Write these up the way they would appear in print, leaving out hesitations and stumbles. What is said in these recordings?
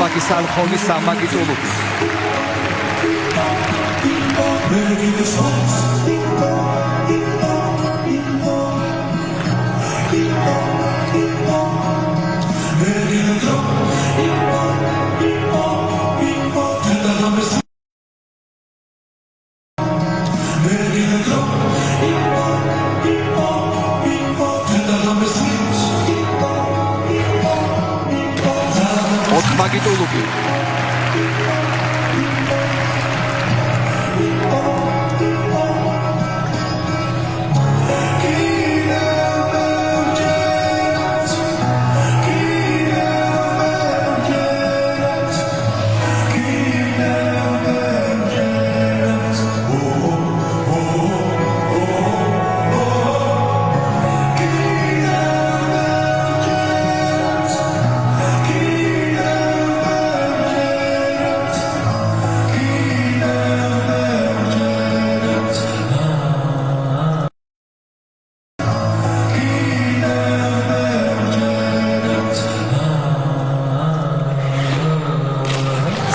ოთხმაგი სალხოვის სამმაგი ტულუპი. ოთხმაგი ტულუპი.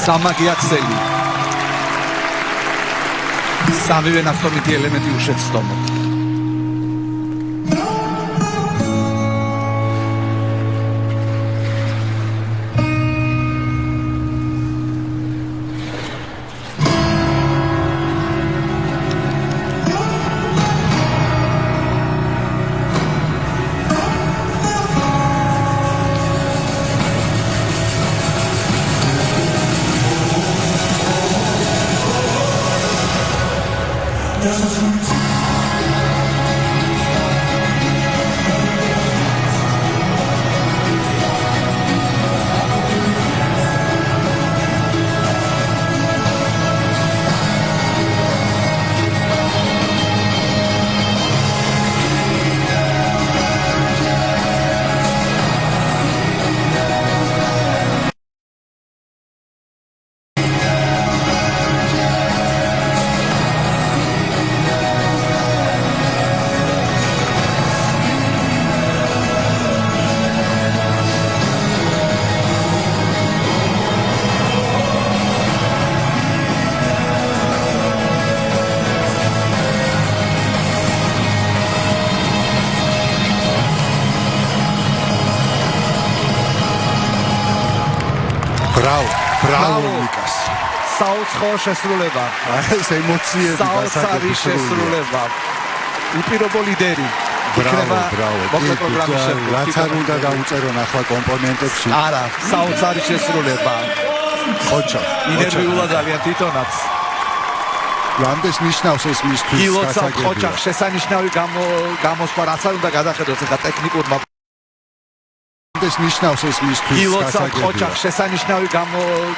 სამმაგი აქსელი. სამივე ნახტომითი ელემენტი უშეცდომო. Bravo, Nikas. საუცხო შესრულება. ეს ემოციები საოცარი შესრულება. უპირობო ლიდერი. Bravo. მოკლე პროგრამის შემდეგ. რაც არ უნდა დაუწერონ ახლა კომპონენტებში. არა, საოცარი შესრულება. ხოჭა. ინერვიულად ძალიან თვითონაც. რამდენს ნიშნავს ეს მისთვის გილოცავ ხოჭახ შესანიშნავი გამოსვლა რაც არ უნდა გადახედოს ახლა ტექნიკურმა ეს ნიშნავს ეს მისთვის გილოცავ ხოჭახ შესანიშნავი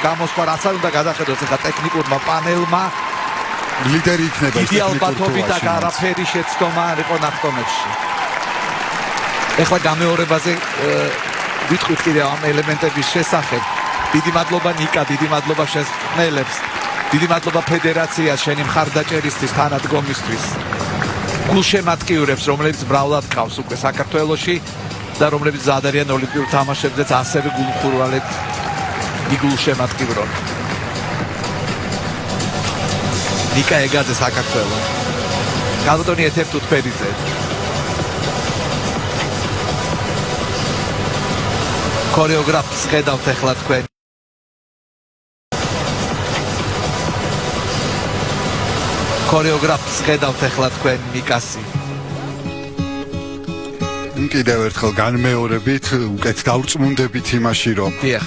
გამოსვლა რაც არ უნდა გადახედოს ახლა ტექნიკურმა პანელმა ლიდერი იქნება დიდი ალბათობით და არაფერი შეცდომა არ იყო ნახტომებში. ეხლა გამეორებაზე ვიტყვით კიდევ ამ ელემენტების შესახებ. დიდი მადლობა ნიკა, დიდი მადლობა შესწავლებს. დიდი მადლობა ფედერაციას შენი მხარდაჭერისთვის, თანადგომისთვის. გულშემატკივრებს, რომლებიც მრავლად ყავს უკვე საქართველოში და რომლებიც ზადარიან ოლიმპიურ თამაშებზეც ასევე გულხურვალეთ იგულშემატკივრონ. ნიკა ეგაძე საქართველო. გალოტონი ეთებ თუთფერიძე. ქორეოგრაფს ხედავთ ახლა თქვენ. ქორეოგრაფს ხედავთ ახლა თქვენ მიკასი. კიდევ ერთხელ განმეორებით, უკეთ დავრწმუნდებით იმაში, რომ დიახ.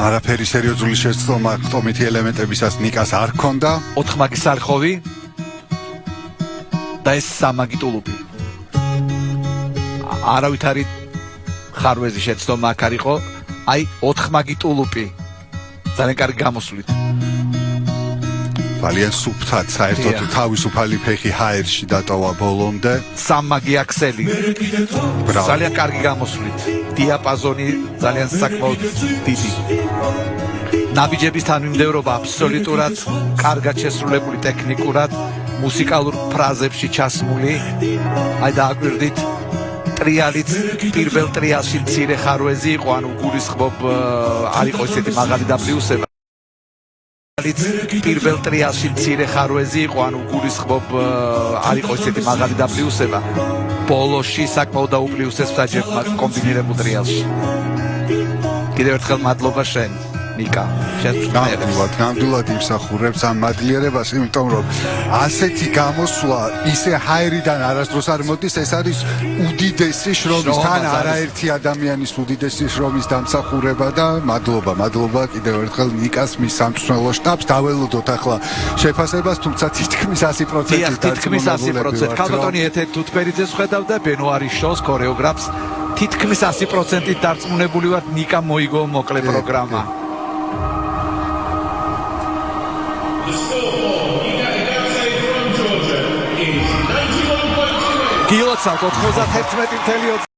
არაფერი სერიოზული შეცდომა ხტომითი ელემენტებისას ნიკას არ ჰქონდა. ოთხმაგი სალხოვი და ეს სამმაგი ტულუპი. არავითარი ხარვეზი შეცდომა აქ არ იყო, აი ოთხმაგი ტულუპი. ძალიან კარგი გამოსვლით. ძალიან სუფთად საერთოდ თავისუფალი ფეხი ჰაერში დატოვა ბოლომდე. სამმაგი აქსელი. ძალიან კარგი გამოსვლით. დიაპაზონი ძალიან საკმაოდ დიდი. ნაბიჯების თანმიმდევრობა აბსოლუტურად კარგად შესრულებული ტექნიკურად, მუსიკალურ ფრაზებში ჩასმული. აი დააკვირდით ტრიალიც პირველ ტრიალში მცირე ხარვეზი იყო, ანუ გულისხმობ არ იყო ესეთი მაღალი დაბლიუსება. პირველ ტრიალში მცირე ხარვეზი იყო, ანუ გულისხმობ არ იყო ესეთი მაღალი დაბლიუსება. ბოლოში საკმაოდ დაუპლიუსეს საჯებმა კომბინირებულ ტრიალში. კიდევ ერთხელ მადლობა შენ. ნიკა, ნამდვილად იმსახურებს ამ მადლიერებას, იმიტომ რომ ასეთი გამოსვლა ისე ჰაერიდან არასდროს არ მოდის, ეს არის უდიდესი შრომის, თან არაერთი ადამიანის უდიდესი შრომის დამსახურება და მადლობა კიდევ ერთხელ ნიკას მის სამწვრთნელო შტაბს. დაველოდოთ ახლა შეფასებას, თუმცა თითქმის 100%-ით თითქმის 100%. ქალბატონი ეთერ თუთბერიძეს ხედავ და ბენოარის შოუს ქორეოგრაფს თითქმის 100%-ით დარწმუნებული ვარ, ნიკა მოიგო მოკლე პროგრამა. გილოცავთ 91.20